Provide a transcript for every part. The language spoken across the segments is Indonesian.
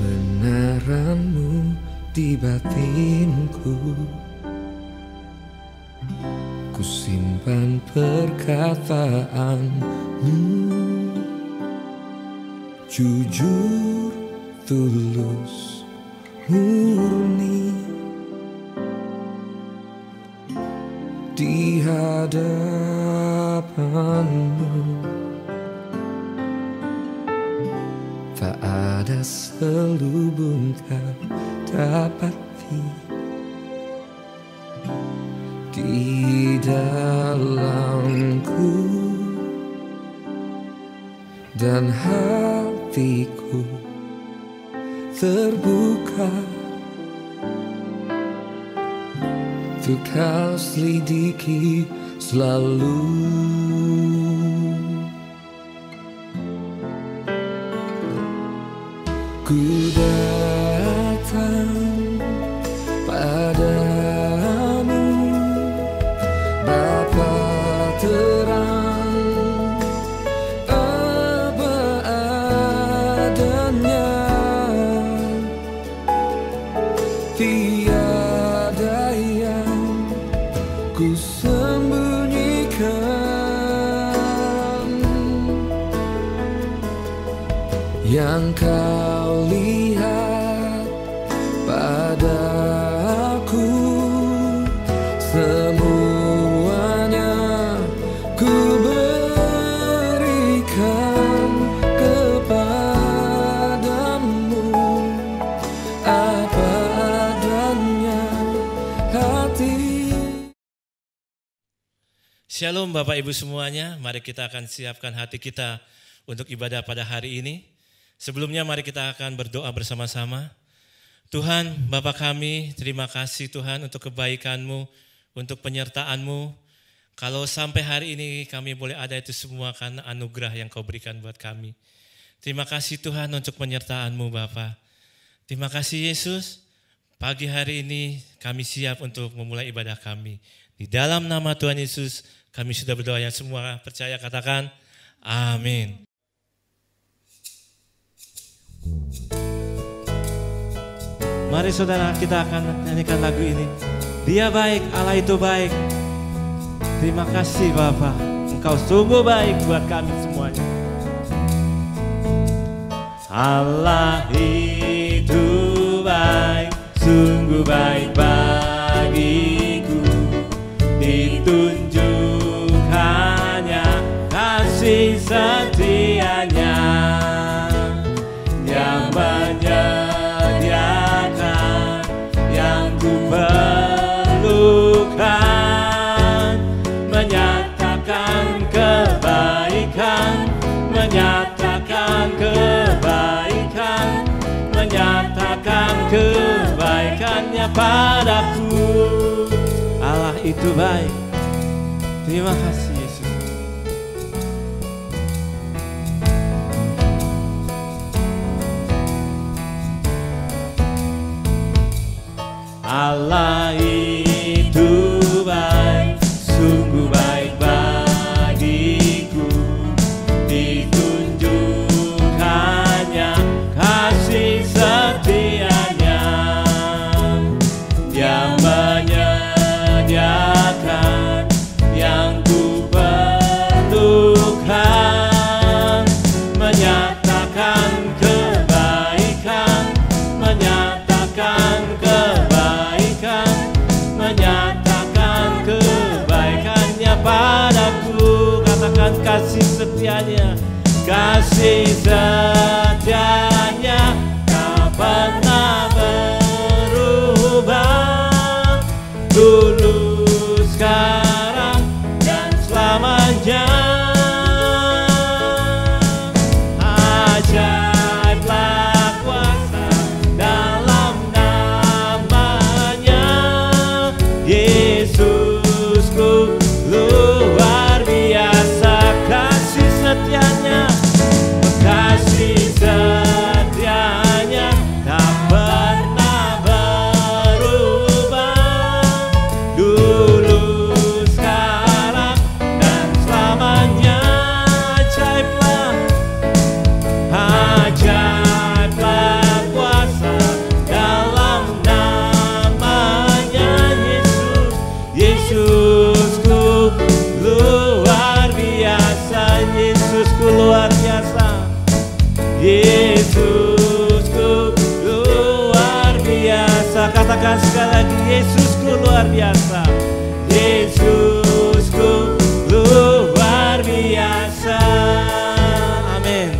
kebenaran-Mu di batinku. Ku simpan perkataan-Mu, jujur, tulus, murni di hadapan-Mu. Tak ada selubung kau dapati di dalamku, dan hatiku terbuka untuk kau selidiki selalu. Ku datang padamu, Bapa terang, apa adanya, tiada yang ku sembunyikan. Yang kau lihat padaku, semuanya ku berikan kepadamu, apa adanya hati. Shalom Bapak Ibu semuanya, mari kita akan siapkan hati kita untuk ibadah pada hari ini. Sebelumnya mari kita akan berdoa bersama-sama. Tuhan, Bapa kami, terima kasih Tuhan untuk kebaikan-Mu, untuk penyertaan-Mu. Kalau sampai hari ini kami boleh ada itu semua karena anugerah yang Kau berikan buat kami. Terima kasih Tuhan untuk penyertaan-Mu Bapa. Terima kasih Yesus, pagi hari ini kami siap untuk memulai ibadah kami. Di dalam nama Tuhan Yesus kami sudah berdoa, yang semua percaya katakan amin. Mari saudara, kita akan nyanyikan lagu ini. Dia baik, Allah itu baik. Terima kasih Bapa, Engkau sungguh baik buat kami semuanya. Allah itu baik, sungguh baik bagiku. Ditunjukkannya kasih setianya, yang menyediakan yang ku perlukan, menyatakan kebaikan, menyatakan kebaikan, menyatakan kebaikannya padaku. Allah itu baik. Terima kasih Yesus. Allah itu baik, sungguh baik bagiku. Ditunjukkannya kasih setianya, yang menyediakan yang ku perlukan, menyatakan kebaikan, menyatakan kebaikan, menyatakan kebaikannya padaku. Katakan kasih setianya, kasih setianya tak pernah berubah, dulu, sekarang, dan selamanya. Ajaiblah kuasa dalam namanya, Yesusku luar biasa kasih setianya, kasih setianya tak pernah berubah, Katakan sekali lagi, Yesusku luar biasa. Yesusku luar biasa. Amin.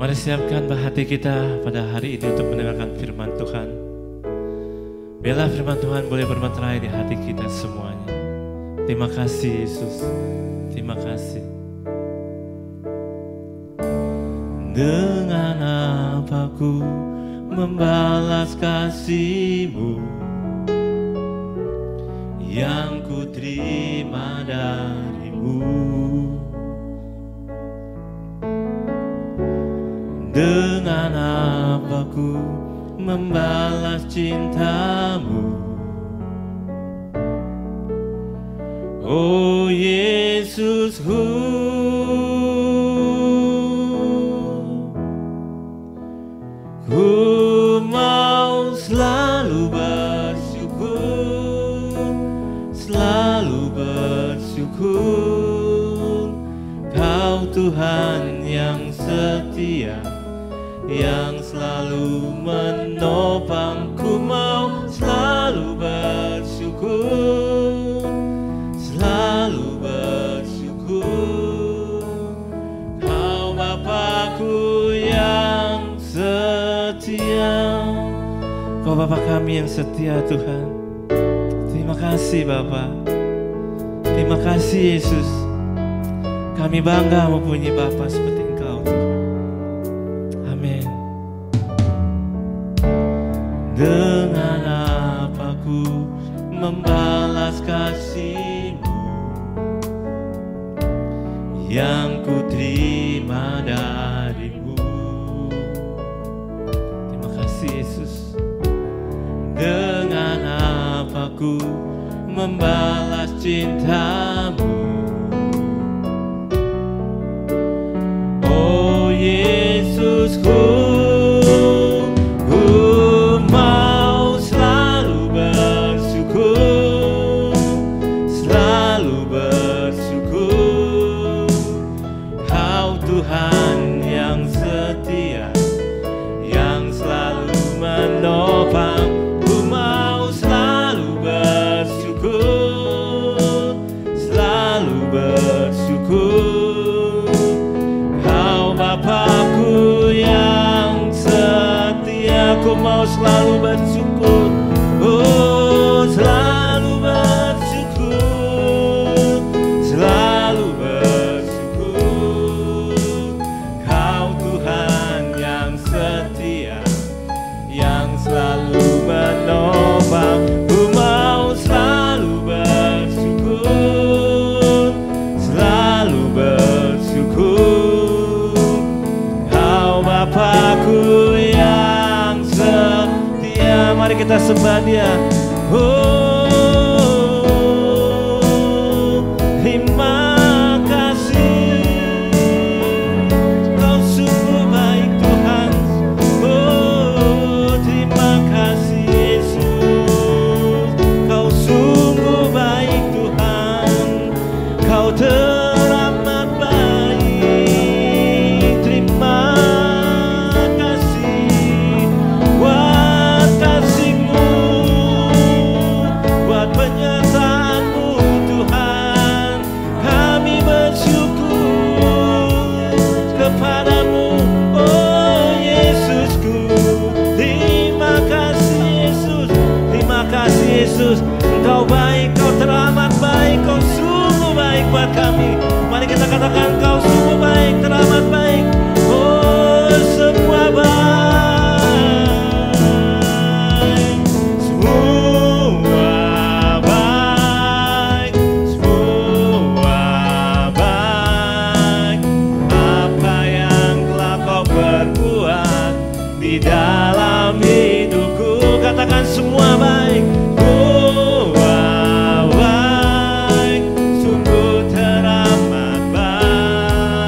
Mari siapkan hati kita pada hari ini untuk mendengarkan firman Tuhan. Biarlah firman Tuhan boleh bermeterai di hati kita semuanya. Terima kasih Yesus, terima kasih. Dengan apa ku membalas kasih-Mu yang ku terima dari-Mu? Dengan apa ku membalas cinta-Mu? Oh Yesus, ku mau selalu bersyukur, Kau Tuhan yang setia, yang selalu menopangku. Mau selalu bersyukur, selalu bersyukur, Kau Bapa-Ku yang setia. Kau Bapa kami yang setia Tuhan. Terima kasih Bapa, terima kasih Yesus. Kami bangga mempunyai Bapa seperti Engkau Tuhan. Amin. Dengan apa ku membalas kasih-Mu yang ku terima dari-Mu? Terima kasih Yesus. Dengan apa ku membalas cinta-Mu? Oh Yesus, ku mau selalu bersyukur, selalu bersyukur, Kau Tuhan yang setia, yang selalu menopang. Ku mau selalu bersyukur, selalu bersyukur, Kau Bapa-Ku yang setia. Ku mau selalu bersyukur, oh selalu bersyukur, selalu bersyukur, Kau Tuhan yang setia, yang selalu menopang. Ku mau selalu bersyukur, selalu bersyukur, Kau Bapa-Ku yang setia. Mari kita sembah Dia. Oh, terima kasih, Kau sungguh baik Tuhan. Oh, terima kasih Yesus, Kau sungguh baik Tuhan. Kau teramat baik. Terima kasih buat kasih-Mu, buat penyertaan-Mu Tuhan. Kami bersyukur kepada-Mu, oh Yesusku. Terima kasih Yesus, terima kasih Yesus. Engkau baik, Kau teramat baik, Kau sungguh baik buat kami. Mari kita katakan, Kau sungguh baik, teramat baik. Oh semua baik, semua baik, semua baik. Apa yang telah Kau perbuat di dalam hidupku, katakan semua baik. Semua baik, sungguh teramat baik.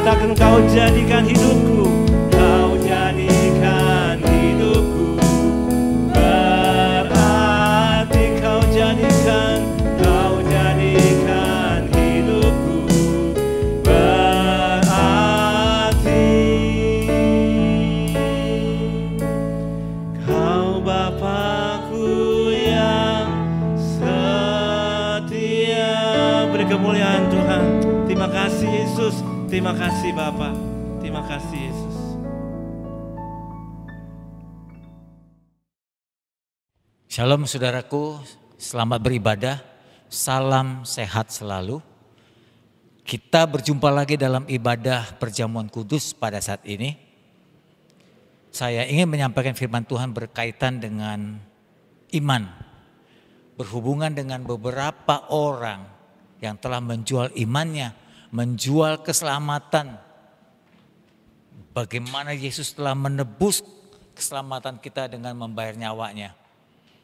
Katakan kau jadikan hidupku, kau jadikan hidupku berarti, kau jadikan hidupku berarti. Kau Bapakku yang setia. Beri kemuliaan Tuhan. Terima kasih Yesus. Terima kasih Bapa. Terima kasih Yesus. Shalom saudaraku, selamat beribadah. Salam sehat selalu. Kita berjumpa lagi dalam ibadah perjamuan kudus pada saat ini. Saya ingin menyampaikan firman Tuhan berkaitan dengan iman. Berhubungan dengan beberapa orang yang telah menjual imannya, menjual keselamatan. Bagaimana Yesus telah menebus keselamatan kita dengan membayar nyawanya.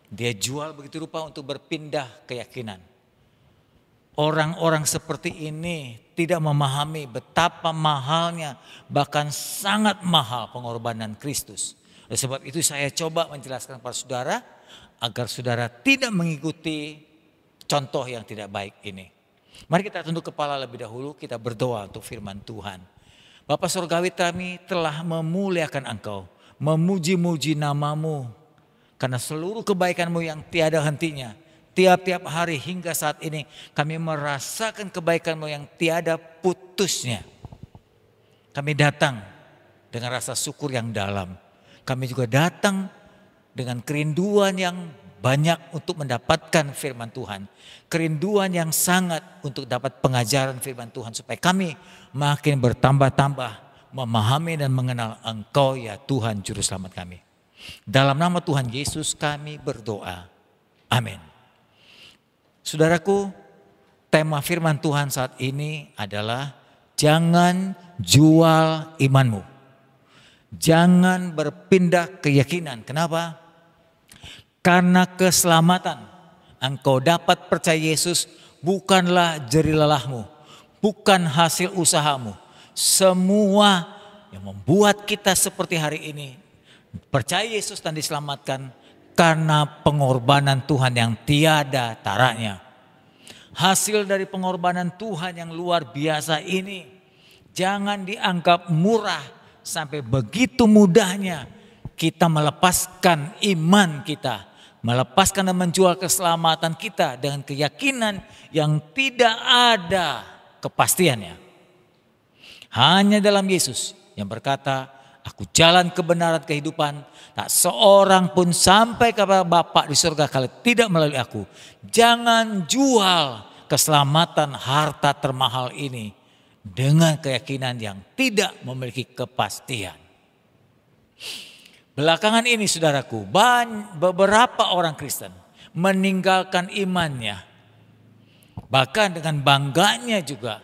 Dia jual begitu rupa untuk berpindah keyakinan. Orang-orang seperti ini tidak memahami betapa mahalnya, bahkan sangat mahal pengorbanan Kristus. Oleh sebab itu saya coba menjelaskan kepada saudara agar saudara tidak mengikuti contoh yang tidak baik ini. Mari kita tunduk kepala lebih dahulu, kita berdoa untuk firman Tuhan. Bapa Surgawi, kami telah memuliakan Engkau, memuji-muji nama-Mu, karena seluruh kebaikan-Mu yang tiada hentinya. Tiap-tiap hari hingga saat ini kami merasakan kebaikan-Mu yang tiada putusnya. Kami datang dengan rasa syukur yang dalam. Kami juga datang dengan kerinduan yang banyak untuk mendapatkan firman Tuhan. Kerinduan yang sangat untuk dapat pengajaran firman Tuhan. Supaya kami makin bertambah-tambah memahami dan mengenal Engkau ya Tuhan Juru Selamat kami. Dalam nama Tuhan Yesus kami berdoa. Amin. Saudaraku, tema firman Tuhan saat ini adalah jangan jual imanmu. Jangan berpindah keyakinan. Kenapa? Karena keselamatan engkau dapat percaya Yesus bukanlah jerih lelahmu, bukan hasil usahamu. Semua yang membuat kita seperti hari ini percaya Yesus dan diselamatkan karena pengorbanan Tuhan yang tiada taranya. Hasil dari pengorbanan Tuhan yang luar biasa ini jangan dianggap murah sampai begitu mudahnya kita melepaskan iman kita, melepaskan dan menjual keselamatan kita dengan keyakinan yang tidak ada kepastiannya. Hanya dalam Yesus yang berkata, aku jalan kebenaran kehidupan, tak seorang pun sampai kepada Bapa di surga kalau tidak melalui aku. Jangan jual keselamatan harta termahal ini dengan keyakinan yang tidak memiliki kepastian. Belakangan ini saudaraku, beberapa orang Kristen meninggalkan imannya. Bahkan dengan bangganya juga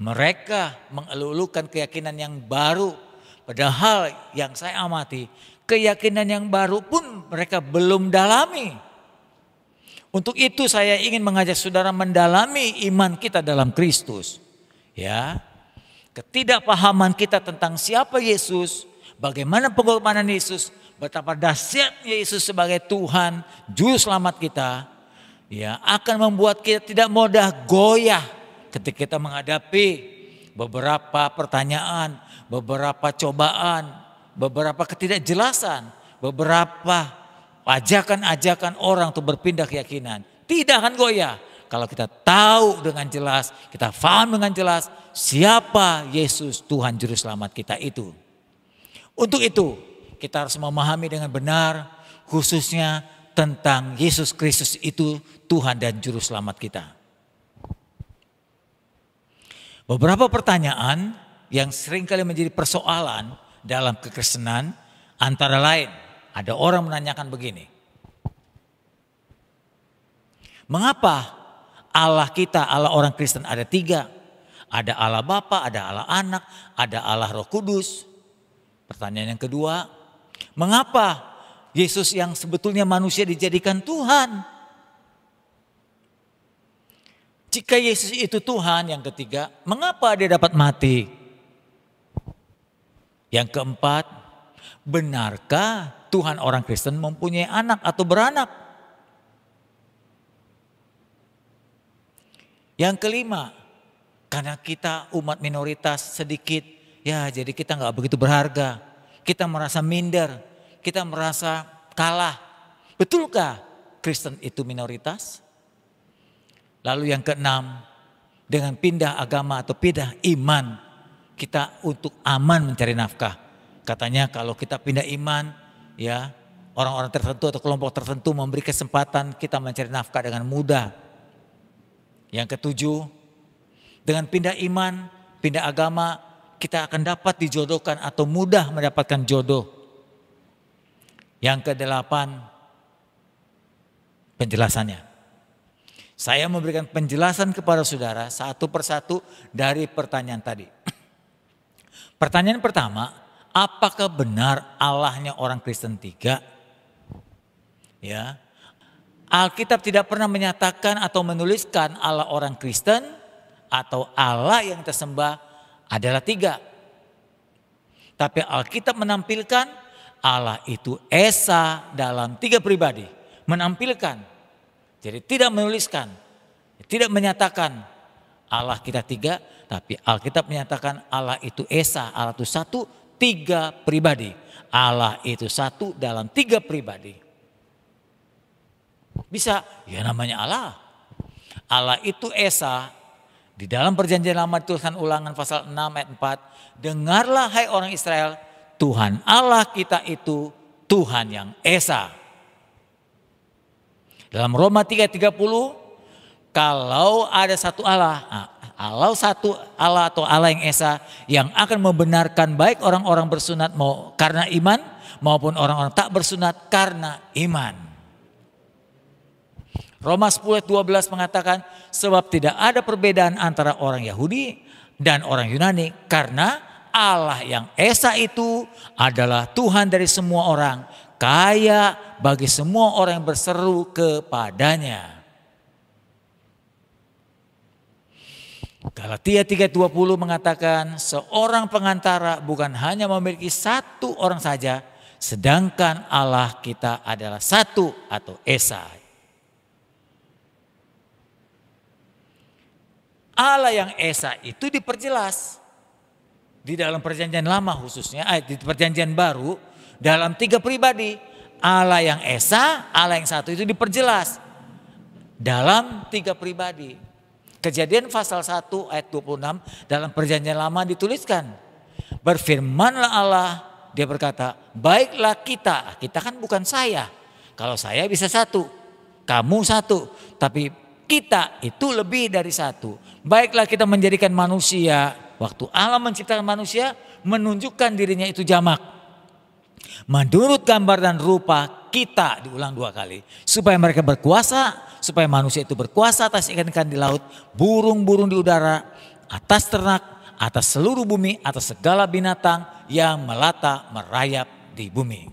mereka mengelulukan keyakinan yang baru. Padahal yang saya amati, keyakinan yang baru pun mereka belum dalami. Untuk itu saya ingin mengajak saudara mendalami iman kita dalam Kristus. Ya, ketidakpahaman kita tentang siapa Yesus, bagaimana pengorbanan Yesus, betapa dahsyatnya Yesus sebagai Tuhan, Juru Selamat kita, ya akan membuat kita tidak mudah goyah ketika kita menghadapi beberapa pertanyaan, beberapa cobaan, beberapa ketidakjelasan, beberapa ajakan-ajakan orang untuk berpindah keyakinan. Tidak akan goyah kalau kita tahu dengan jelas, kita paham dengan jelas siapa Yesus Tuhan Juru Selamat kita itu. Untuk itu kita harus memahami dengan benar khususnya tentang Yesus Kristus itu Tuhan dan Juru Selamat kita. Beberapa pertanyaan yang seringkali menjadi persoalan dalam kekristenan antara lain ada orang menanyakan begini. Mengapa Allah kita, Allah orang Kristen ada tiga? Ada Allah Bapa, ada Allah Anak, ada Allah Roh Kudus. Pertanyaan yang kedua, mengapa Yesus yang sebetulnya manusia dijadikan Tuhan? Jika Yesus itu Tuhan, yang ketiga, mengapa dia dapat mati? Yang keempat, benarkah Tuhan orang Kristen mempunyai anak atau beranak? Yang kelima, karena kita umat minoritas sedikit, ya jadi kita nggak begitu berharga. Kita merasa minder, kita merasa kalah. Betulkah Kristen itu minoritas? Lalu yang keenam, dengan pindah agama atau pindah iman, kita untuk aman mencari nafkah. Katanya kalau kita pindah iman, ya orang-orang tertentu atau kelompok tertentu memberi kesempatan kita mencari nafkah dengan mudah. Yang ketujuh, dengan pindah iman, pindah agama, kita akan dapat dijodohkan atau mudah mendapatkan jodoh. Yang kedelapan, penjelasannya. Saya memberikan penjelasan kepada saudara satu persatu dari pertanyaan tadi. Pertanyaan pertama, apakah benar Allahnya orang Kristen 3? Ya. Alkitab tidak pernah menyatakan atau menuliskan Allah orang Kristen atau Allah yang kita sembah adalah 3. Tapi Alkitab menampilkan Allah itu Esa dalam 3 pribadi. Menampilkan. Jadi tidak menuliskan, tidak menyatakan Allah kita 3, tapi Alkitab menyatakan Allah itu Esa, Allah itu 1, 3 pribadi. Allah itu 1 dalam 3 pribadi. Bisa, ya namanya Allah. Allah itu Esa, di dalam perjanjian lama dituliskan Ulangan pasal 6 ayat 4. Dengarlah hai orang Israel, Tuhan Allah kita itu Tuhan yang Esa. Dalam Roma 3:30, kalau ada satu Allah, Allah satu Allah atau Allah yang Esa yang akan membenarkan baik orang-orang bersunat mau karena iman maupun orang-orang tak bersunat karena iman. Roma 10:12 mengatakan sebab tidak ada perbedaan antara orang Yahudi dan orang Yunani karena Allah yang Esa itu adalah Tuhan dari semua orang, kaya bagi semua orang yang berseru kepadanya. Galatia 3:20 mengatakan seorang pengantara bukan hanya memiliki satu orang saja, sedangkan Allah kita adalah satu atau Esa. Allah yang Esa itu diperjelas di dalam perjanjian lama khususnya, di perjanjian baru dalam 3 pribadi. Allah yang Esa, Allah yang satu itu diperjelas dalam 3 pribadi. Kejadian pasal 1 ayat 26 dalam perjanjian lama dituliskan. Berfirmanlah Allah, dia berkata, baiklah kita kan bukan saya. Kalau saya bisa 1, kamu 1, tapi kita itu lebih dari 1. Baiklah kita menjadikan manusia. Waktu Allah menciptakan manusia, menunjukkan dirinya itu jamak. Menurut gambar dan rupa kita, diulang 2 kali. Supaya mereka berkuasa, supaya manusia itu berkuasa atas ikan-ikan di laut, burung-burung di udara, atas ternak, atas seluruh bumi, atas segala binatang yang melata merayap di bumi.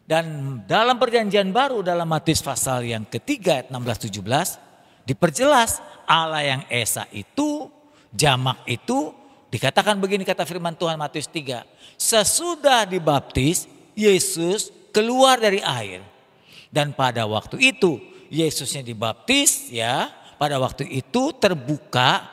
Dan dalam perjanjian baru dalam Matius pasal yang ketiga ayat 16-17 diperjelas Allah yang Esa itu, jamak itu, dikatakan begini kata firman Tuhan Matius 3. Sesudah dibaptis, Yesus keluar dari air. Dan pada waktu itu, Yesusnya dibaptis ya. Pada waktu itu terbuka,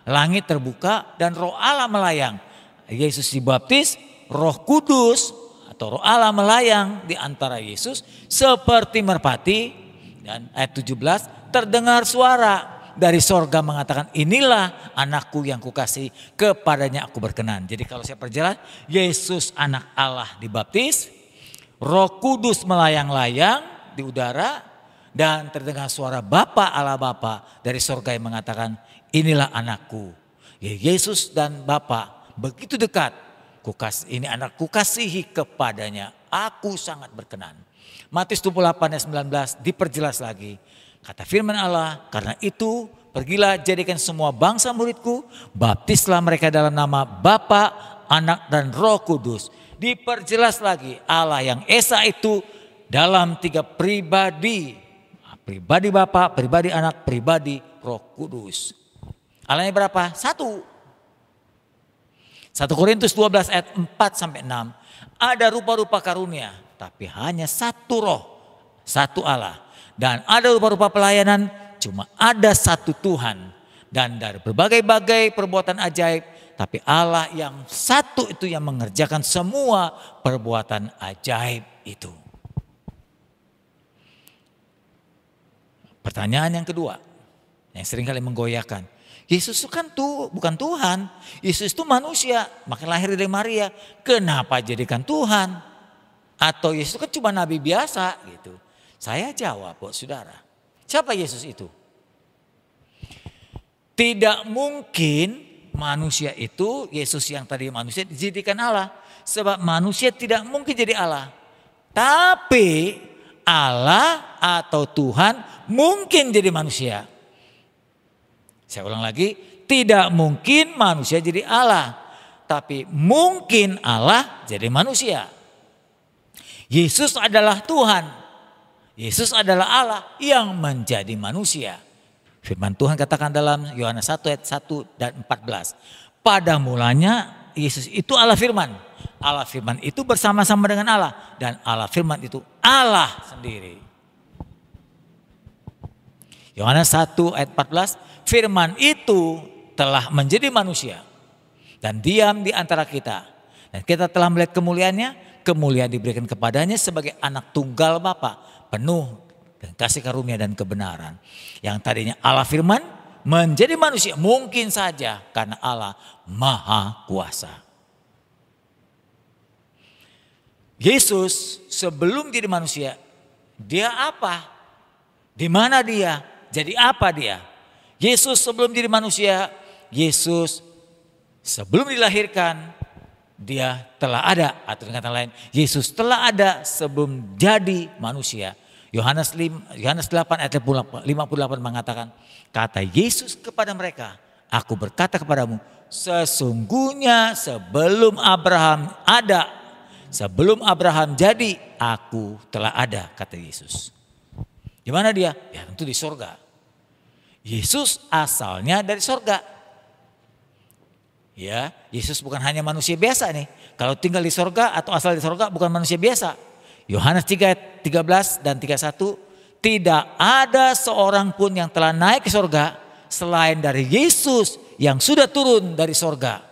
langit terbuka dan roh Allah melayang. Yesus dibaptis, Roh Kudus atau roh Allah melayang di antara Yesus seperti merpati. Dan ayat 17, terdengar suara dari sorga mengatakan inilah anakku yang kukasih, kepadanya aku berkenan. Jadi kalau saya perjelas, Yesus anak Allah dibaptis, Roh Kudus melayang-layang di udara, dan terdengar suara Bapa Allah Bapa dari sorga yang mengatakan inilah anakku. Ya, Yesus dan Bapa begitu dekat. Ini anakku kasihi, kepadanya aku sangat berkenan. Matius 28 ayat 19 diperjelas lagi. Kata firman Allah, karena itu pergilah jadikan semua bangsa muridku, baptislah mereka dalam nama Bapa, Anak dan Roh Kudus. Diperjelas lagi Allah yang Esa itu dalam 3 pribadi. Pribadi Bapa, pribadi Anak, pribadi Roh Kudus. Allahnya berapa? 1. 1 Korintus 12 ayat 4 sampai 6. Ada rupa-rupa karunia, tapi hanya satu roh, satu Allah. Dan ada rupa-rupa pelayanan, cuma ada satu Tuhan. Dan dari berbagai-bagai perbuatan ajaib, tapi Allah yang satu itu yang mengerjakan semua perbuatan ajaib itu. Pertanyaan yang kedua, yang seringkali menggoyahkan. Yesus itu kan bukan Tuhan. Yesus itu manusia, makanya lahir dari Maria. Kenapa jadikan Tuhan? Atau Yesus itu kan cuma nabi biasa gitu. Saya jawab, saudara. Siapa Yesus itu? Tidak mungkin manusia itu, Yesus yang tadi manusia dijadikan Allah. Sebab manusia tidak mungkin jadi Allah. Tapi Allah atau Tuhan mungkin jadi manusia. Saya ulang lagi, tidak mungkin manusia jadi Allah. Tapi mungkin Allah jadi manusia. Yesus adalah Tuhan. Yesus adalah Allah yang menjadi manusia. Firman Tuhan katakan dalam Yohanes 1 ayat 1 dan 14. Pada mulanya Yesus itu Allah firman. Allah firman itu bersama-sama dengan Allah. Dan Allah firman itu Allah sendiri. Yohanes 1 ayat 14. Firman itu telah menjadi manusia. Dan diam di antara kita. Dan kita telah melihat kemuliaannya. Kemuliaan diberikan kepadanya sebagai anak tunggal Bapa. Penuh dan kasih karunia dan kebenaran. Yang tadinya Allah firman menjadi manusia. Mungkin saja karena Allah maha kuasa. Yesus sebelum jadi manusia. Dia apa? Di mana dia? Jadi apa dia? Yesus sebelum jadi manusia. Yesus sebelum dilahirkan. Dia telah ada, atau dengan kata lain, Yesus telah ada sebelum jadi manusia. Yohanes 8 ayat 58 mengatakan, kata Yesus kepada mereka, aku berkata kepadamu, sesungguhnya sebelum Abraham ada, sebelum Abraham jadi, aku telah ada, kata Yesus. Di mana dia? Ya tentu di sorga. Yesus asalnya dari sorga. Ya, Yesus bukan hanya manusia biasa nih. Kalau tinggal di sorga atau asal di sorga bukan manusia biasa. Yohanes 3 ayat 13 dan 31. Tidak ada seorang pun yang telah naik ke sorga selain dari Yesus yang sudah turun dari sorga.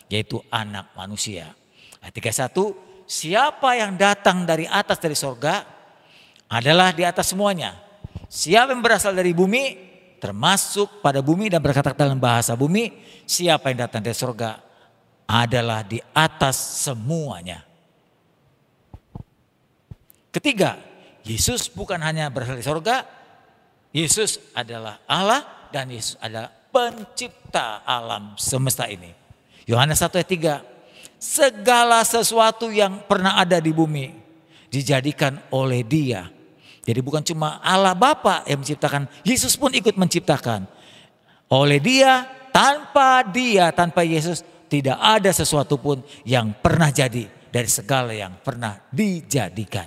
Yaitu anak manusia. Ayat 31. Siapa yang datang dari atas dari sorga adalah di atas semuanya. Siapa yang berasal dari bumi termasuk pada bumi dan berkata dalam bahasa bumi, siapa yang datang dari surga adalah di atas semuanya. Ketiga, Yesus bukan hanya berasal dari surga, Yesus adalah Allah dan Yesus adalah pencipta alam semesta ini. Yohanes 1 ayat 3, segala sesuatu yang pernah ada di bumi dijadikan oleh Dia. Jadi bukan cuma Allah Bapa yang menciptakan, Yesus pun ikut menciptakan. Oleh Dia, tanpa Yesus tidak ada sesuatu pun yang pernah jadi dari segala yang pernah dijadikan.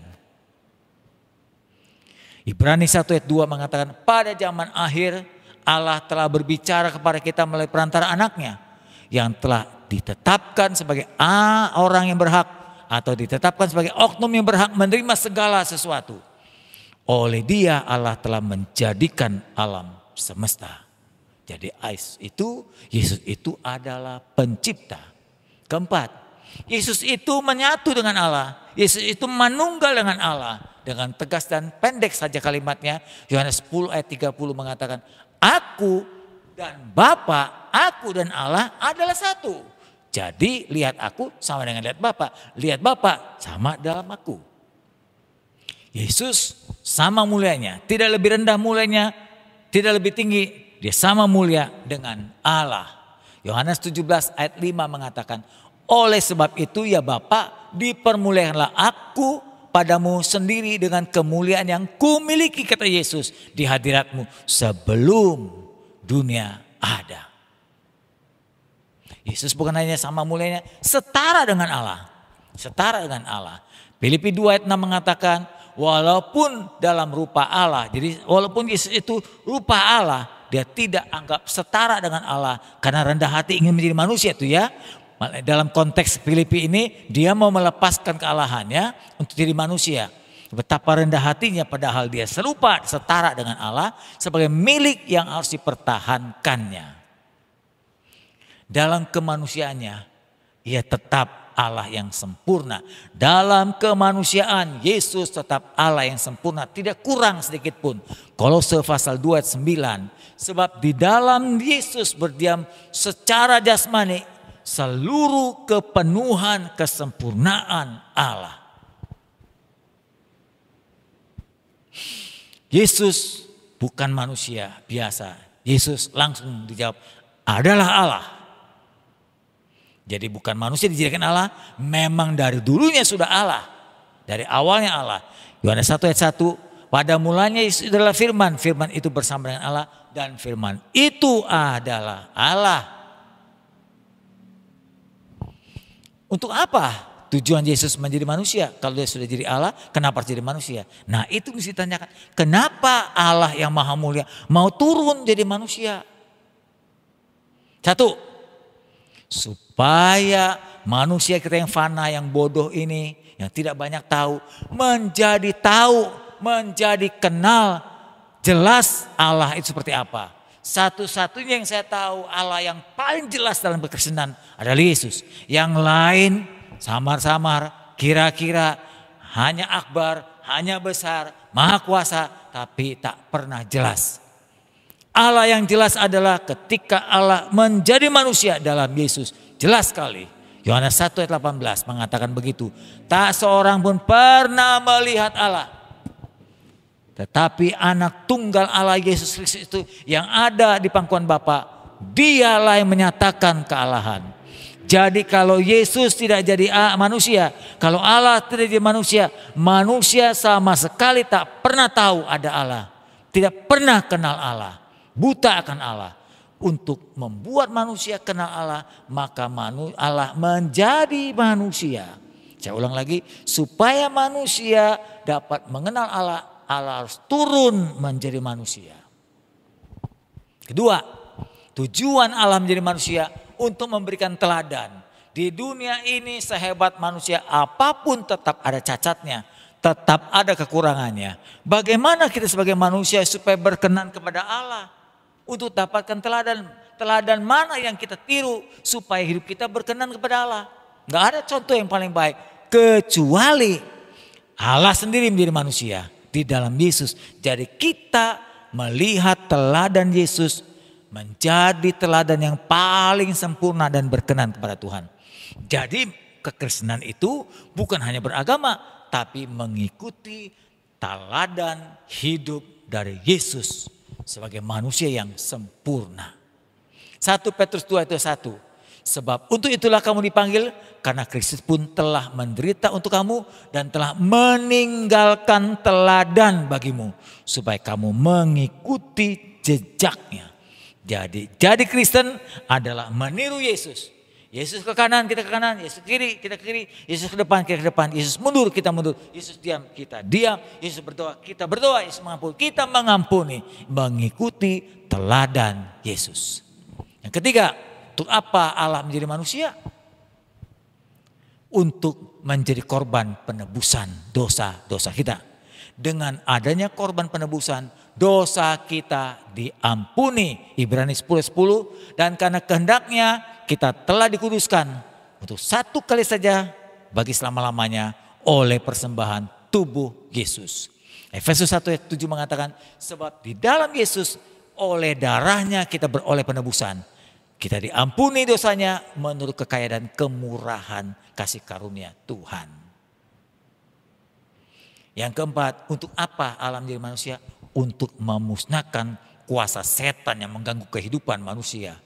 Ibrani 1 ayat 2 mengatakan, pada zaman akhir Allah telah berbicara kepada kita melalui perantara anaknya yang telah ditetapkan sebagai orang yang berhak atau ditetapkan sebagai oknum yang berhak menerima segala sesuatu. Oleh Dia Allah telah menjadikan alam semesta. Jadi Yesus itu adalah pencipta. Keempat, Yesus itu menyatu dengan Allah. Yesus itu manunggal dengan Allah. Dengan tegas dan pendek saja kalimatnya. Yohanes 10 ayat 30 mengatakan, aku dan Bapa, aku dan Allah adalah satu. Jadi lihat aku sama dengan lihat Bapa. Lihat Bapa sama dalam aku. Yesus sama mulianya, tidak lebih rendah mulianya, tidak lebih tinggi, dia sama mulia dengan Allah. Yohanes 17 ayat 5 mengatakan, oleh sebab itu ya Bapa, dipermuliakanlah aku padamu sendiri dengan kemuliaan yang kumiliki, kata Yesus, di hadiratmu sebelum dunia ada. Yesus bukan hanya sama mulianya, setara dengan Allah. Setara dengan Allah. Filipi 2 ayat 6 mengatakan, walaupun dalam rupa Allah, jadi walaupun Yesus itu rupa Allah, dia tidak anggap setara dengan Allah karena rendah hati ingin menjadi manusia itu ya. Dalam konteks Filipi ini dia mau melepaskan kealahannya untuk jadi manusia. Betapa rendah hatinya padahal dia serupa setara dengan Allah sebagai milik yang harus dipertahankannya. Dalam kemanusiaannya ia tetap Allah yang sempurna. Dalam kemanusiaan Yesus tetap Allah yang sempurna, tidak kurang sedikit pun. Kolose pasal 2 ayat 9. Sebab di dalam Yesus berdiam secara jasmani seluruh kepenuhan kesempurnaan Allah. Yesus bukan manusia biasa. Yesus langsung dijawab adalah Allah. Jadi bukan manusia dijadikan Allah, memang dari dulunya sudah Allah. Dari awalnya Allah. Yohanes 1 ayat 1, pada mulanya Yesus adalah firman. Firman itu bersama dengan Allah dan firman itu adalah Allah. Untuk apa tujuan Yesus menjadi manusia? Kalau dia sudah jadi Allah, kenapa harus jadi manusia? Nah itu mesti ditanyakan. Kenapa Allah yang maha mulia mau turun jadi manusia? Satu, supaya manusia kita yang fana, yang bodoh ini, yang tidak banyak tahu, menjadi kenal jelas Allah itu seperti apa. Satu-satunya yang saya tahu Allah yang paling jelas dalam berkekristenan adalah Yesus. Yang lain samar-samar, kira-kira hanya akbar, hanya besar, maha kuasa, tapi tak pernah jelas. Allah yang jelas adalah ketika Allah menjadi manusia dalam Yesus. Jelas sekali. Yohanes 1 ayat 18 mengatakan begitu. Tak seorang pun pernah melihat Allah. Tetapi anak tunggal Allah Yesus Kristus itu yang ada di pangkuan Bapa, dialah yang menyatakan kealahan. Jadi kalau Yesus tidak jadi manusia, kalau Allah tidak jadi manusia, manusia sama sekali tak pernah tahu ada Allah. Tidak pernah kenal Allah. Buta akan Allah. Untuk membuat manusia kenal Allah, maka Allah menjadi manusia. Saya ulang lagi, supaya manusia dapat mengenal Allah, Allah harus turun menjadi manusia. Kedua, tujuan Allah menjadi manusia untuk memberikan teladan. Di dunia ini sehebat manusia apapun tetap ada cacatnya, tetap ada kekurangannya. Bagaimana kita sebagai manusia supaya berkenan kepada Allah? Untuk dapatkan teladan mana yang kita tiru supaya hidup kita berkenan kepada Allah. Gak ada contoh yang paling baik kecuali Allah sendiri menjadi manusia di dalam Yesus. Jadi kita melihat teladan Yesus menjadi teladan yang paling sempurna dan berkenan kepada Tuhan. Jadi kekristenan itu bukan hanya beragama, tapi mengikuti teladan hidup dari Yesus sebagai manusia yang sempurna. 1 Petrus 2 ayat 1. Sebab untuk itulah kamu dipanggil, karena Kristus pun telah menderita untuk kamu dan telah meninggalkan teladan bagimu, supaya kamu mengikuti jejaknya. Jadi Kristen adalah meniru Yesus. Yesus ke kanan, kita ke kanan. Yesus ke kiri, kita ke kiri. Yesus ke depan, kita ke depan. Yesus mundur, kita mundur. Yesus diam, kita diam. Yesus berdoa, kita berdoa. Yesus mengampuni, kita mengampuni. Mengikuti teladan Yesus. Yang ketiga, untuk apa Allah menjadi manusia? Untuk menjadi korban penebusan dosa-dosa kita. Dengan adanya korban penebusan, dosa kita diampuni. Ibrani 10:10. Dan karena kehendaknya kita telah dikuduskan untuk satu kali saja bagi selama-lamanya oleh persembahan tubuh Yesus. Efesus 1 ayat 7 mengatakan, sebab di dalam Yesus oleh darahnya kita beroleh penebusan. Kita diampuni dosanya menurut kekayaan dan kemurahan kasih karunia Tuhan. Yang keempat, untuk apa Allah menjadi manusia? Untuk memusnahkan kuasa setan yang mengganggu kehidupan manusia.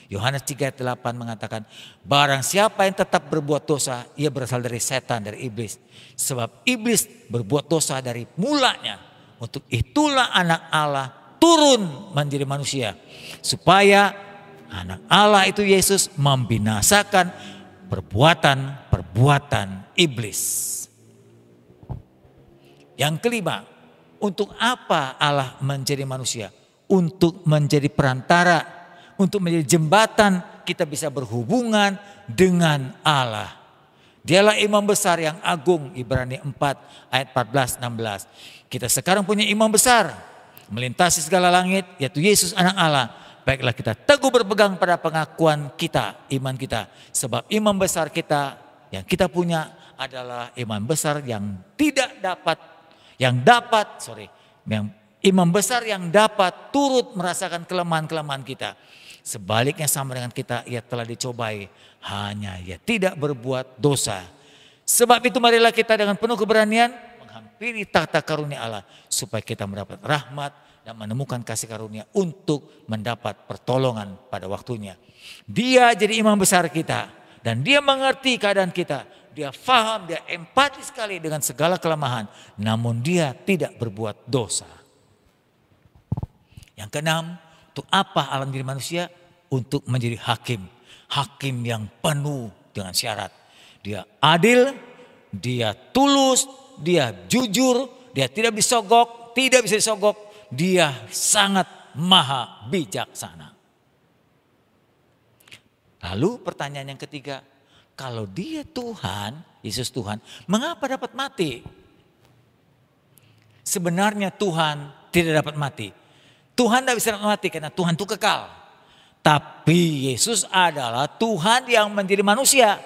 Yohanes 3 ayat 8 mengatakan, barang siapa yang tetap berbuat dosa, ia berasal dari setan, dari iblis. Sebab iblis berbuat dosa dari mulanya. Untuk itulah anak Allah turun menjadi manusia. Supaya anak Allah itu Yesus membinasakan perbuatan iblis. Yang kelima, untuk apa Allah menjadi manusia? Untuk menjadi perantara, untuk menjadi jembatan kita bisa berhubungan dengan Allah. Dialah imam besar yang agung, Ibrani 4 ayat 14-16. Kita sekarang punya imam besar, melintasi segala langit, yaitu Yesus anak Allah. Baiklah kita teguh berpegang pada pengakuan kita, iman kita. Sebab imam besar kita yang kita punya adalah imam besar yang imam besar yang dapat turut merasakan kelemahan-kelemahan kita. Sebaliknya sama dengan kita, ia telah dicobai, hanya ia tidak berbuat dosa. Sebab itu marilah kita dengan penuh keberanian menghampiri tahta karunia Allah, supaya kita mendapat rahmat dan menemukan kasih karunia untuk mendapat pertolongan pada waktunya. Dia jadi imam besar kita dan dia mengerti keadaan kita. Dia faham, dia empati sekali dengan segala kelemahan, namun dia tidak berbuat dosa. Yang keenam, untuk apa Allah menjadi manusia? Untuk menjadi hakim. Hakim yang penuh dengan syarat. Dia adil, dia tulus, dia jujur, dia tidak bisa disogok, dia sangat maha bijaksana. Lalu pertanyaan yang ketiga, kalau dia Tuhan, Yesus Tuhan, mengapa dapat mati? Sebenarnya Tuhan tidak dapat mati. Tuhan tidak bisa mati karena Tuhan itu kekal. Tapi Yesus adalah Tuhan yang menjadi manusia.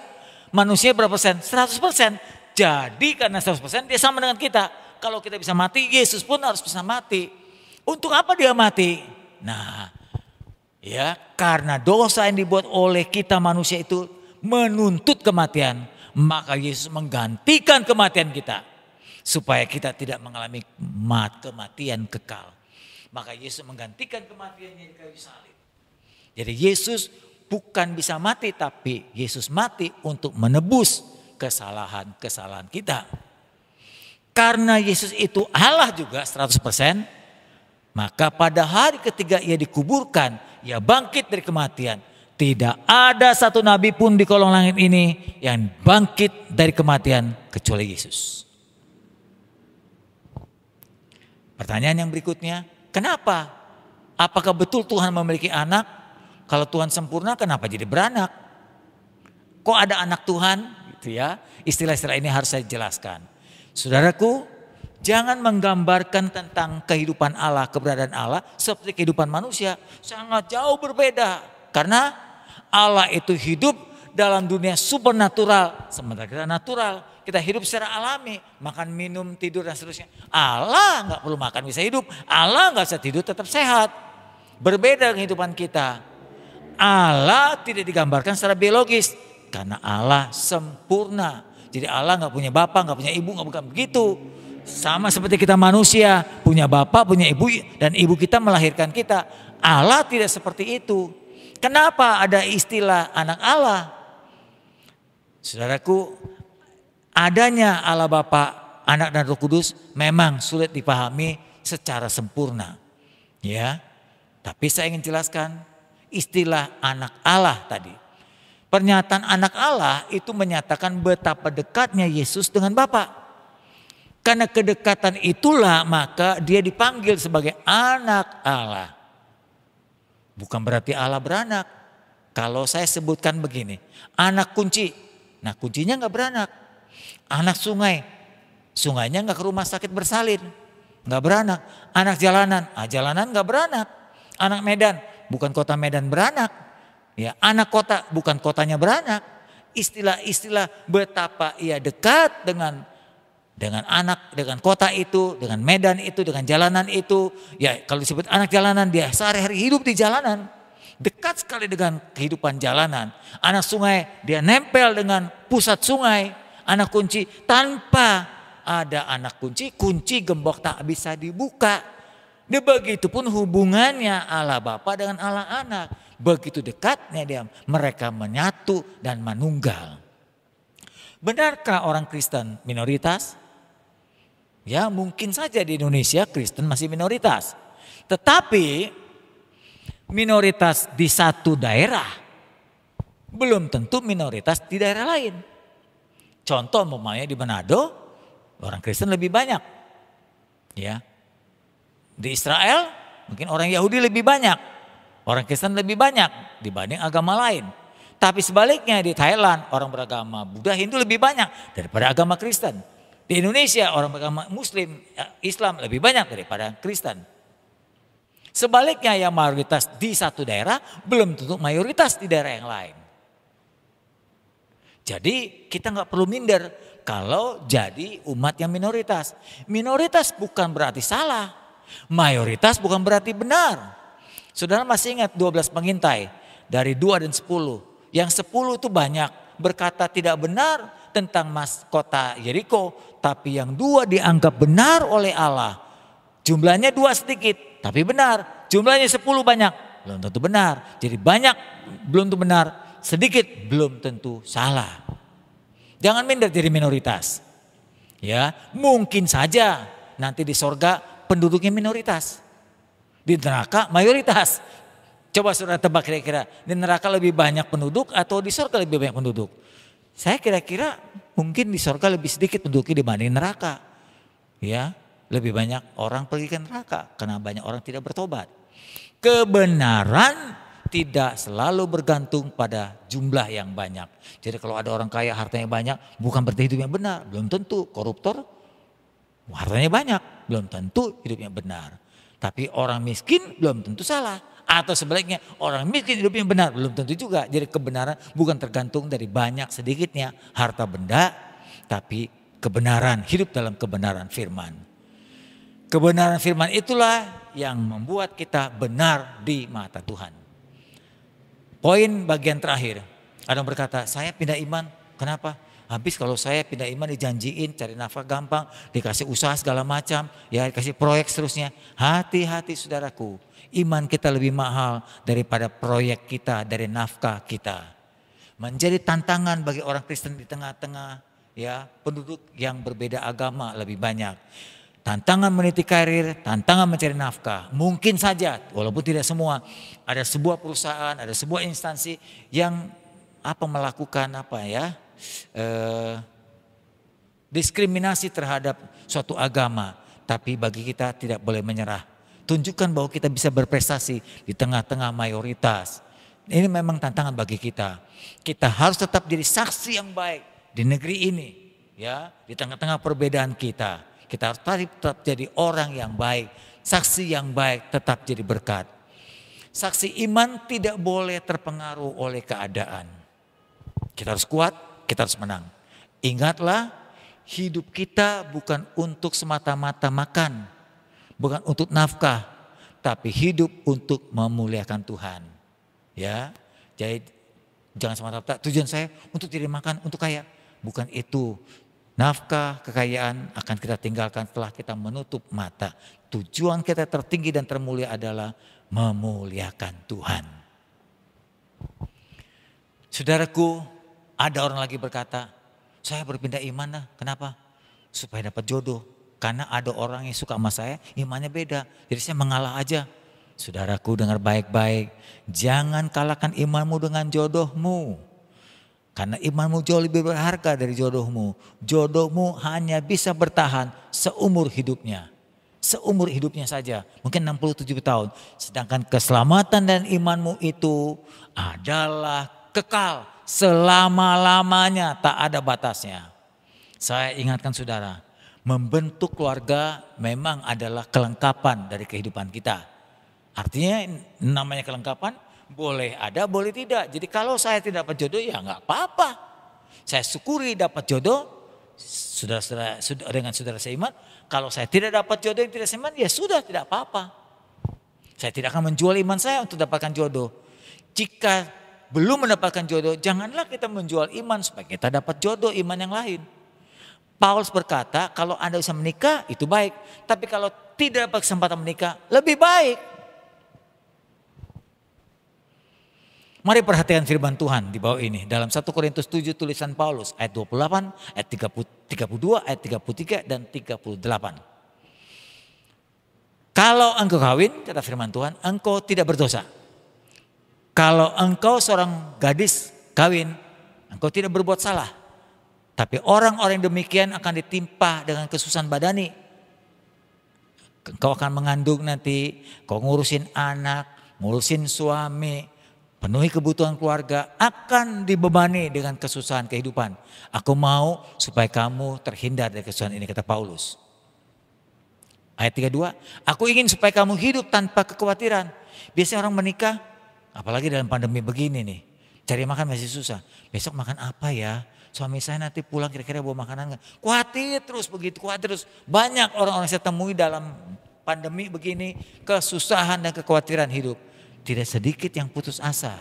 Manusia berapa persen? 100%. Jadi karena 100% dia sama dengan kita. Kalau kita bisa mati, Yesus pun harus bisa mati. Untuk apa dia mati? Nah, ya karena dosa yang dibuat oleh kita manusia itu menuntut kematian. Maka Yesus menggantikan kematian kita. Supaya kita tidak mengalami kematian kekal. Maka Yesus menggantikan kematiannya di kayu salib. Jadi Yesus bukan bisa mati, tapi Yesus mati untuk menebus kesalahan-kesalahan kita. Karena Yesus itu Allah juga 100%, maka pada hari ketiga ia dikuburkan, ia bangkit dari kematian. Tidak ada satu nabi pun di kolong langit ini yang bangkit dari kematian kecuali Yesus. Pertanyaan yang berikutnya, kenapa? Apakah betul Tuhan memiliki anak? Kalau Tuhan sempurna, kenapa jadi beranak? Kok ada anak Tuhan? Gitu ya. Istilah-istilah ini harus saya jelaskan. Saudaraku, jangan menggambarkan tentang kehidupan Allah, keberadaan Allah seperti kehidupan manusia. Sangat jauh berbeda. Karena Allah itu hidup dalam dunia supernatural. Sementara kita natural. Kita hidup secara alami. Makan, minum, tidur dan seterusnya. Allah nggak perlu makan bisa hidup. Allah nggak bisa tidur tetap sehat. Berbeda kehidupan kita. Allah tidak digambarkan secara biologis. Karena Allah sempurna. Jadi Allah nggak punya bapak, nggak punya ibu, nggak bukan begitu. Sama seperti kita manusia. Punya bapak, punya ibu, dan ibu kita melahirkan kita. Allah tidak seperti itu. Kenapa ada istilah anak Allah? Saudaraku, adanya Allah Bapa, Anak dan Roh Kudus memang sulit dipahami secara sempurna. Ya. Tapi saya ingin jelaskan istilah anak Allah tadi. Pernyataan anak Allah itu menyatakan betapa dekatnya Yesus dengan Bapa. Karena kedekatan itulah maka dia dipanggil sebagai anak Allah. Bukan berarti Allah beranak. Kalau saya sebutkan begini, anak kunci. Nah kuncinya nggak beranak. Anak sungai. Sungainya nggak ke rumah sakit bersalin. Nggak beranak. Anak jalanan. Jalanan nggak beranak. Anak Medan. Bukan kota Medan beranak. Ya, anak kota bukan kotanya beranak. Istilah-istilah betapa ia dekat dengan anak, dengan kota itu, dengan Medan itu, dengan jalanan itu. Ya kalau disebut anak jalanan, dia sehari-hari hidup di jalanan. Dekat sekali dengan kehidupan jalanan. Anak sungai, dia nempel dengan pusat sungai. Anak kunci, tanpa ada anak kunci, kunci gembok tak bisa dibuka. Begitupun hubungannya Allah Bapa dengan Allah Anak. Begitu dekatnya mereka menyatu dan manunggal. Benarkah orang Kristen minoritas? Ya mungkin saja di Indonesia Kristen masih minoritas. Tetapi minoritas di satu daerah belum tentu minoritas di daerah lain. Contoh umpamanya di Manado orang Kristen lebih banyak. Ya. Di Israel mungkin orang Yahudi lebih banyak. Orang Kristen lebih banyak dibanding agama lain. Tapi sebaliknya di Thailand orang beragama Buddha Hindu lebih banyak daripada agama Kristen. Di Indonesia orang beragama Muslim Islam lebih banyak daripada Kristen. Sebaliknya yang mayoritas di satu daerah belum tentu mayoritas di daerah yang lain. Jadi kita nggak perlu minder kalau jadi umat yang minoritas. Minoritas bukan berarti salah. Mayoritas bukan berarti benar. Saudara masih ingat 12 pengintai dari 2 dan 10. Yang 10 itu banyak berkata tidak benar tentang kota Yeriko. Tapi yang 2 dianggap benar oleh Allah. Jumlahnya 2 sedikit tapi benar. Jumlahnya 10 banyak belum tentu benar. Jadi banyak belum tentu benar. Sedikit belum tentu salah. Jangan minder jadi minoritas. Ya, mungkin saja nanti di sorga penduduknya minoritas. Di neraka mayoritas. Coba saudara tebak kira-kira di neraka lebih banyak penduduk atau di sorga lebih banyak penduduk? Saya kira-kira mungkin di sorga lebih sedikit penduduknya dibanding neraka. Ya, lebih banyak orang pergi ke neraka karena banyak orang tidak bertobat. Kebenaran tidak selalu bergantung pada jumlah yang banyak. Jadi kalau ada orang kaya hartanya banyak bukan berarti hidupnya benar. Belum tentu. Koruptor hartanya banyak belum tentu hidupnya benar. Tapi orang miskin belum tentu salah. Atau sebaliknya orang miskin hidupnya benar belum tentu juga. Jadi kebenaran bukan tergantung dari banyak sedikitnya harta benda. Tapi kebenaran, hidup dalam kebenaran firman. Kebenaran firman itulah yang membuat kita benar di mata Tuhan. Poin bagian terakhir. Ada yang berkata saya pindah iman. Kenapa? Habis kalau saya pindah iman dijanjiin cari nafkah gampang, dikasih usaha segala macam, ya dikasih proyek seterusnya. Hati-hati saudaraku, iman kita lebih mahal daripada proyek kita, dari nafkah kita. Menjadi tantangan bagi orang Kristen di tengah-tengah ya penduduk yang berbeda agama lebih banyak. Tantangan meniti karir, tantangan mencari nafkah. Mungkin saja, walaupun tidak semua, ada sebuah perusahaan, ada sebuah instansi yang melakukan diskriminasi terhadap suatu agama. Tapi bagi kita tidak boleh menyerah. Tunjukkan bahwa kita bisa berprestasi di tengah-tengah mayoritas. Ini memang tantangan bagi kita. Kita harus tetap jadi saksi yang baik di negeri ini, ya, di tengah-tengah perbedaan kita. Kita harus tetap jadi orang yang baik, saksi yang baik, tetap jadi berkat. Saksi iman tidak boleh terpengaruh oleh keadaan. Kita harus kuat, kita harus menang. Ingatlah, hidup kita bukan untuk semata-mata makan, bukan untuk nafkah, tapi hidup untuk memuliakan Tuhan. Ya, jadi jangan semata-mata tujuan saya untuk tidak makan, untuk kaya. Bukan itu. Nafkah, kekayaan akan kita tinggalkan setelah kita menutup mata. Tujuan kita tertinggi dan termulia adalah memuliakan Tuhan. Saudaraku, ada orang lagi berkata, saya berpindah iman. Kenapa? Supaya dapat jodoh. Karena ada orang yang suka sama saya, imannya beda. Jadi saya mengalah aja. Saudaraku, dengar baik-baik. Jangan kalahkan imanmu dengan jodohmu. Karena imanmu jauh lebih berharga dari jodohmu. Jodohmu hanya bisa bertahan seumur hidupnya. Seumur hidupnya saja. Mungkin 67 tahun. Sedangkan keselamatan dan imanmu itu adalah kekal. Selama-lamanya, tak ada batasnya. Saya ingatkan saudara. Membentuk keluarga memang adalah kelengkapan dari kehidupan kita. Artinya namanya kelengkapan. Boleh ada, boleh tidak. Jadi kalau saya tidak dapat jodoh ya nggak apa-apa. Saya syukuri dapat jodoh dengan saudara seiman. Kalau saya tidak dapat jodoh yang tidak seiman ya sudah, tidak apa-apa. Saya tidak akan menjual iman saya untuk dapatkan jodoh. Jika belum mendapatkan jodoh, janganlah kita menjual iman supaya kita dapat jodoh iman yang lain. Paulus berkata kalau Anda bisa menikah itu baik. Tapi kalau tidak dapat kesempatan menikah lebih baik. Mari perhatikan firman Tuhan di bawah ini. Dalam 1 Korintus 7 tulisan Paulus ayat 28, ayat 32, ayat 33 dan 38. Kalau engkau kawin, kata firman Tuhan, engkau tidak berdosa. Kalau engkau seorang gadis kawin, engkau tidak berbuat salah. Tapi orang-orang yang demikian akan ditimpa dengan kesusahan badani. Engkau akan mengandung nanti, kau ngurusin anak, ngurusin suami, penuhi kebutuhan keluarga, akan dibebani dengan kesusahan kehidupan. Aku mau supaya kamu terhindar dari kesusahan ini, kata Paulus. Ayat 32, aku ingin supaya kamu hidup tanpa kekhawatiran. Biasanya orang menikah, apalagi dalam pandemi begini nih, cari makan masih susah. Besok makan apa ya? Suami saya nanti pulang kira-kira bawa makanan enggak? Khawatir terus begitu, khawatir terus. Banyak orang-orang saya temui dalam pandemi begini, kesusahan dan kekhawatiran hidup. Tidak sedikit yang putus asa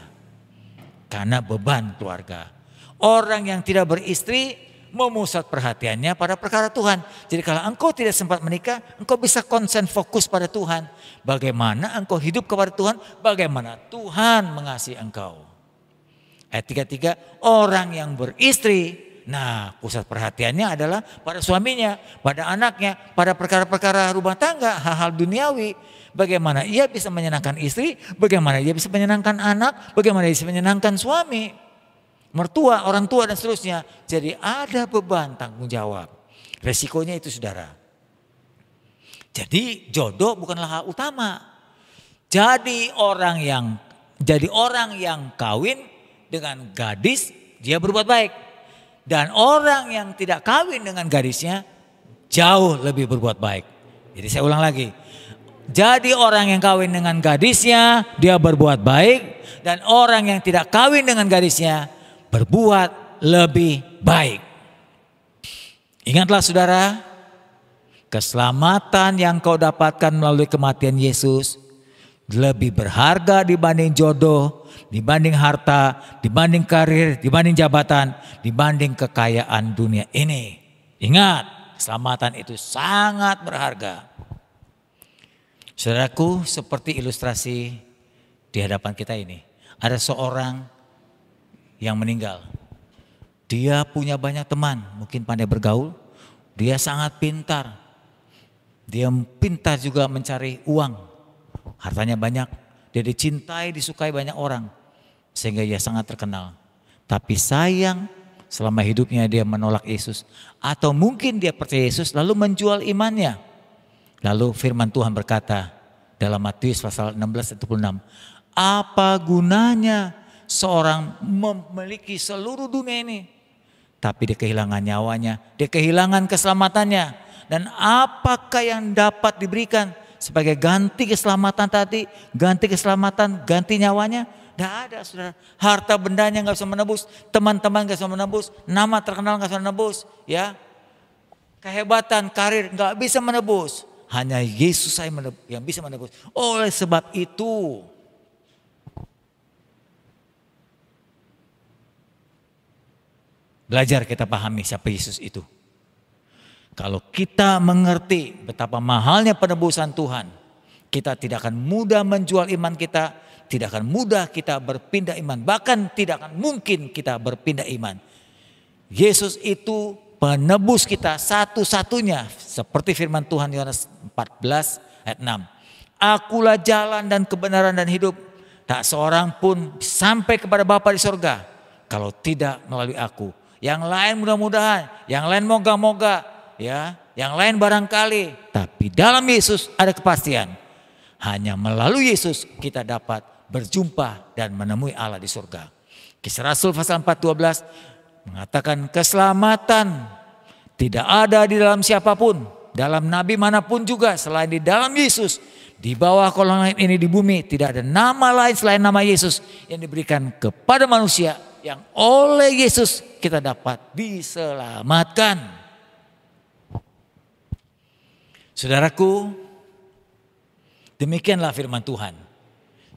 karena beban keluarga. Orang yang tidak beristri memusat perhatiannya pada perkara Tuhan. Jadi kalau engkau tidak sempat menikah, engkau bisa konsen fokus pada Tuhan. Bagaimana engkau hidup kepada Tuhan, bagaimana Tuhan mengasihi engkau. Ayat 33, orang yang beristri, nah pusat perhatiannya adalah pada suaminya, pada anaknya, pada perkara-perkara rumah tangga, hal-hal duniawi. Bagaimana ia bisa menyenangkan istri, bagaimana ia bisa menyenangkan anak, bagaimana ia bisa menyenangkan suami, mertua, orang tua dan seterusnya. Jadi ada beban tanggung jawab. Resikonya itu saudara. Jadi jodoh bukanlah hal utama. Jadi orang yang kawin dengan gadis, dia berbuat baik. Dan orang yang tidak kawin dengan gadisnya jauh lebih berbuat baik. Jadi saya ulang lagi. Jadi orang yang kawin dengan gadisnya dia berbuat baik. Dan orang yang tidak kawin dengan gadisnya berbuat lebih baik. Ingatlah saudara, keselamatan yang kau dapatkan melalui kematian Yesus lebih berharga dibanding jodoh, dibanding harta, dibanding karir, dibanding jabatan, dibanding kekayaan dunia ini. Ingat, keselamatan itu sangat berharga. Saudaraku, seperti ilustrasi di hadapan kita ini. Ada seorang yang meninggal. Dia punya banyak teman, mungkin pandai bergaul. Dia sangat pintar. Dia pintar juga mencari uang. Hartanya banyak, dia dicintai, disukai banyak orang. Sehingga ia sangat terkenal. Tapi sayang, selama hidupnya dia menolak Yesus. Atau mungkin dia percaya Yesus lalu menjual imannya. Lalu firman Tuhan berkata dalam Matius pasal 16-26. Apa gunanya seorang memiliki seluruh dunia ini, tapi dia kehilangan nyawanya, dia kehilangan keselamatannya. Dan apakah yang dapat diberikan sebagai ganti keselamatan tadi, ganti keselamatan, ganti nyawanya? Tidak ada saudara. Harta bendanya gak bisa menebus, teman-teman gak bisa menebus, nama terkenal gak bisa menebus, ya. Kehebatan, karir gak bisa menebus. Hanya Yesus yang bisa menebus. Oleh sebab itu, belajar kita pahami siapa Yesus itu. Kalau kita mengerti betapa mahalnya penebusan Tuhan, kita tidak akan mudah menjual iman kita, tidak akan mudah kita berpindah iman, bahkan tidak akan mungkin kita berpindah iman. Yesus itu penebus kita satu-satunya, seperti firman Tuhan Yohanes 14 ayat 6. Akulah jalan dan kebenaran dan hidup, tak seorang pun sampai kepada Bapa di sorga kalau tidak melalui aku. Yang lain mudah-mudahan, yang lain moga-moga, ya, yang lain barangkali. Tapi dalam Yesus ada kepastian. Hanya melalui Yesus kita dapat berjumpa dan menemui Allah di surga. Kisah Rasul pasal 4:12 mengatakan keselamatan tidak ada di dalam siapapun, dalam nabi manapun juga selain di dalam Yesus. Di bawah kolong langit ini di bumi tidak ada nama lain selain nama Yesus yang diberikan kepada manusia yang oleh Yesus kita dapat diselamatkan. Saudaraku, demikianlah firman Tuhan.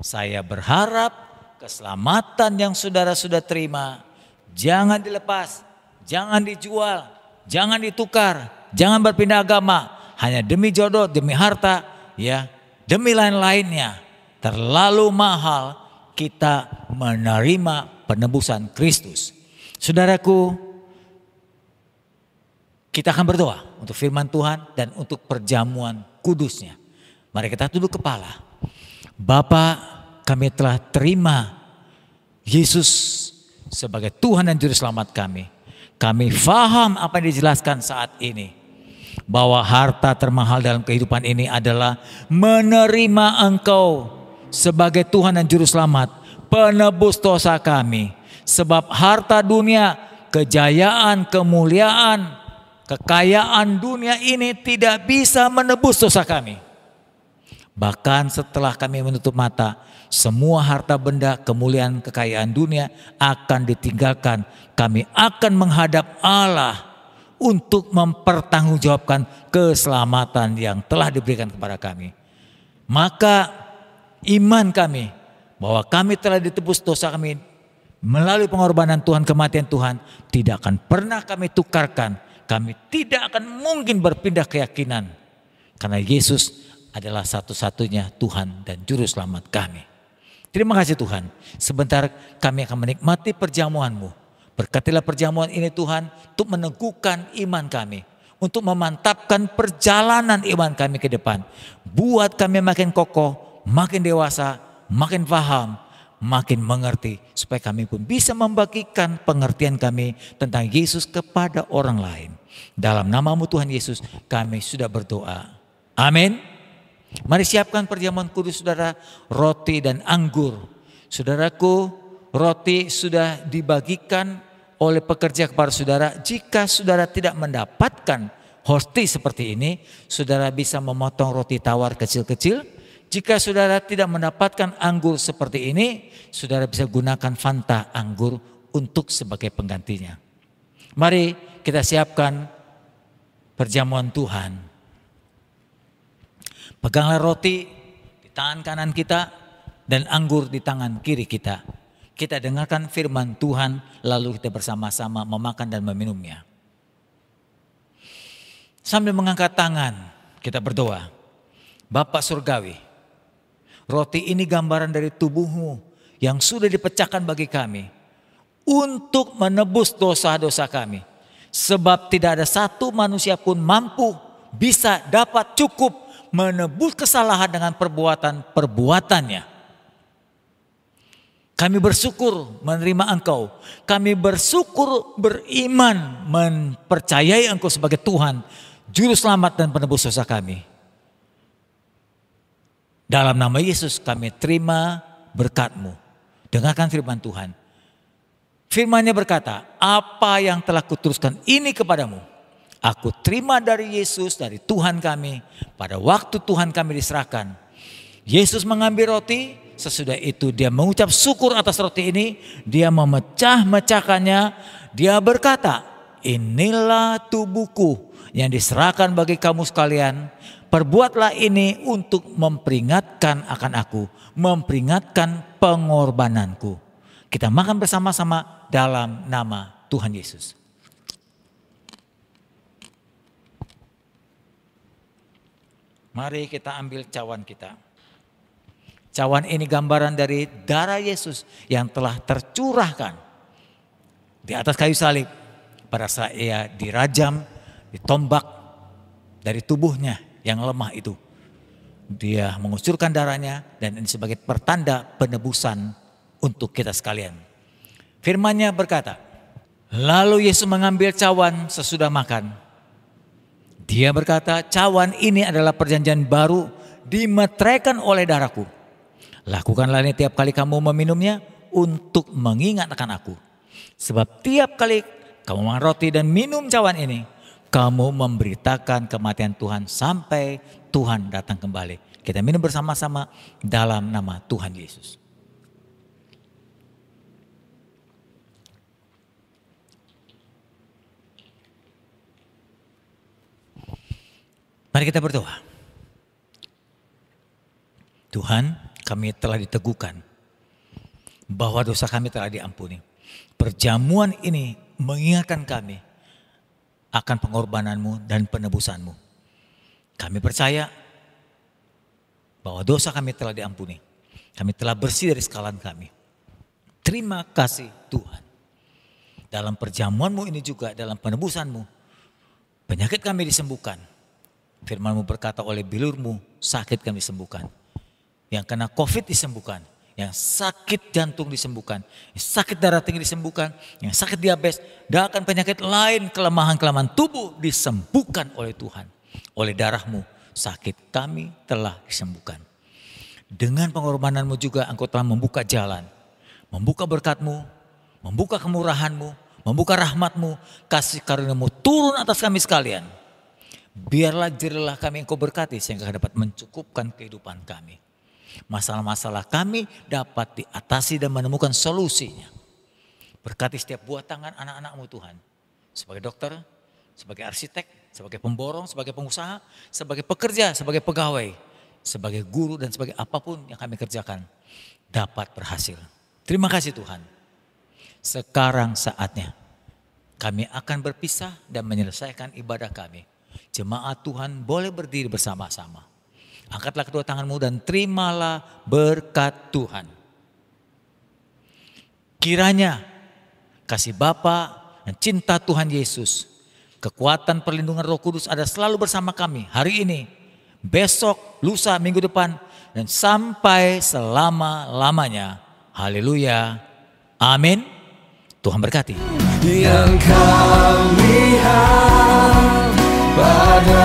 Saya berharap keselamatan yang saudara sudah terima jangan dilepas, jangan dijual, jangan ditukar, jangan berpindah agama hanya demi jodoh, demi harta, ya, demi lain-lainnya. Terlalu mahal kita menerima penebusan Kristus. Saudaraku, kita akan berdoa untuk firman Tuhan dan untuk perjamuan kudusnya. Mari kita tunduk kepala. Bapa, kami telah terima Yesus sebagai Tuhan dan Juru Selamat kami. Kami faham apa yang dijelaskan saat ini. Bahwa harta termahal dalam kehidupan ini adalah menerima Engkau sebagai Tuhan dan Juru Selamat, penebus dosa kami. Sebab harta dunia, kejayaan, kemuliaan, kekayaan dunia ini tidak bisa menebus dosa kami. Bahkan setelah kami menutup mata, semua harta benda, kemuliaan, kekayaan dunia akan ditinggalkan. Kami akan menghadap Allah untuk mempertanggungjawabkan keselamatan yang telah diberikan kepada kami. Maka iman kami bahwa kami telah ditebus dosa kami melalui pengorbanan Tuhan, kematian Tuhan, tidak akan pernah kami tukarkan. Kami tidak akan mungkin berpindah keyakinan, karena Yesus adalah satu-satunya Tuhan dan Juru Selamat kami. Terima kasih Tuhan. Sebentar kami akan menikmati perjamuan-Mu. Berkatilah perjamuan ini Tuhan untuk meneguhkan iman kami, untuk memantapkan perjalanan iman kami ke depan. Buat kami makin kokoh, makin dewasa, makin paham, makin mengerti, supaya kami pun bisa membagikan pengertian kami tentang Yesus kepada orang lain. Dalam nama-Mu Tuhan Yesus kami sudah berdoa. Amin. Mari siapkan perjamuan kudus saudara, roti dan anggur. Saudaraku, roti sudah dibagikan oleh pekerja kepada saudara. Jika saudara tidak mendapatkan hostia seperti ini, saudara bisa memotong roti tawar kecil-kecil. Jika saudara tidak mendapatkan anggur seperti ini, saudara bisa gunakan Fanta anggur untuk sebagai penggantinya. Mari kita siapkan perjamuan Tuhan. Peganglah roti di tangan kanan kita dan anggur di tangan kiri kita. Kita dengarkan firman Tuhan, lalu kita bersama-sama memakan dan meminumnya. Sambil mengangkat tangan, kita berdoa. Bapa Surgawi, roti ini gambaran dari tubuh-Mu yang sudah dipecahkan bagi kami untuk menebus dosa-dosa kami. Sebab tidak ada satu manusia pun mampu, bisa, dapat, cukup menebus kesalahan dengan perbuatan-perbuatannya. Kami bersyukur menerima Engkau. Kami bersyukur beriman mempercayai Engkau sebagai Tuhan, Juru Selamat dan penebus dosa kami. Dalam nama Yesus kami terima berkat-Mu. Dengarkan firman Tuhan. Firman-Nya berkata, apa yang telah kuteruskan ini kepadamu, aku terima dari Yesus, dari Tuhan kami, pada waktu Tuhan kami diserahkan. Yesus mengambil roti, sesudah itu dia mengucap syukur atas roti ini, dia memecah-mecahkannya, dia berkata, inilah tubuhku yang diserahkan bagi kamu sekalian, perbuatlah ini untuk memperingatkan akan aku, memperingatkan pengorbananku. Kita makan bersama-sama dalam nama Tuhan Yesus. Mari kita ambil cawan kita. Cawan ini gambaran dari darah Yesus yang telah tercurahkan di atas kayu salib pada saat Ia dirajam, ditombak dari tubuhnya yang lemah itu. Dia mengucurkan darahnya dan ini sebagai pertanda penebusan untuk kita sekalian. Firman-Nya berkata, lalu Yesus mengambil cawan sesudah makan. Dia berkata, cawan ini adalah perjanjian baru dimeteraikan oleh darahku. Lakukanlah ini tiap kali kamu meminumnya untuk mengingat akan aku. Sebab tiap kali kamu makan roti dan minum cawan ini, kamu memberitakan kematian Tuhan sampai Tuhan datang kembali. Kita minum bersama-sama dalam nama Tuhan Yesus. Mari kita berdoa. Tuhan, kami telah diteguhkan bahwa dosa kami telah diampuni. Perjamuan ini mengingatkan kami akan pengorbanan-Mu dan penebusan-Mu. Kami percaya bahwa dosa kami telah diampuni. Kami telah bersih dari kesalahan kami. Terima kasih Tuhan. Dalam perjamuan-Mu ini juga, dalam penebusan-Mu, penyakit kami disembuhkan. Firman-Mu berkata, oleh bilur-Mu sakit kami sembuhkan. Yang kena COVID disembuhkan. Yang sakit jantung disembuhkan. Yang sakit darah tinggi disembuhkan. Yang sakit diabetes. Dan akan penyakit lain, kelemahan-kelemahan tubuh disembuhkan oleh Tuhan. Oleh darah-Mu sakit kami telah disembuhkan. Dengan pengorbananmu juga Engkau telah membuka jalan, membuka berkat-Mu, membuka kemurahan-Mu, membuka rahmat-Mu, kasih karunia-Mu turun atas kami sekalian. Biarlah jerilah kami Engkau berkati sehingga dapat mencukupkan kehidupan kami. Masalah-masalah kami dapat diatasi dan menemukan solusinya. Berkati setiap buah tangan anak-anak-Mu Tuhan. Sebagai dokter, sebagai arsitek, sebagai pemborong, sebagai pengusaha, sebagai pekerja, sebagai pegawai, sebagai guru dan sebagai apapun yang kami kerjakan dapat berhasil. Terima kasih Tuhan. Sekarang saatnya kami akan berpisah dan menyelesaikan ibadah kami. Jemaat Tuhan boleh berdiri bersama-sama. Angkatlah kedua tanganmu dan terimalah berkat Tuhan. Kiranya kasih Bapa dan cinta Tuhan Yesus, kekuatan perlindungan Roh Kudus ada selalu bersama kami hari ini, besok, lusa, minggu depan, dan sampai selama-lamanya. Haleluya. Amin. Tuhan berkati. Yang kau lihat pada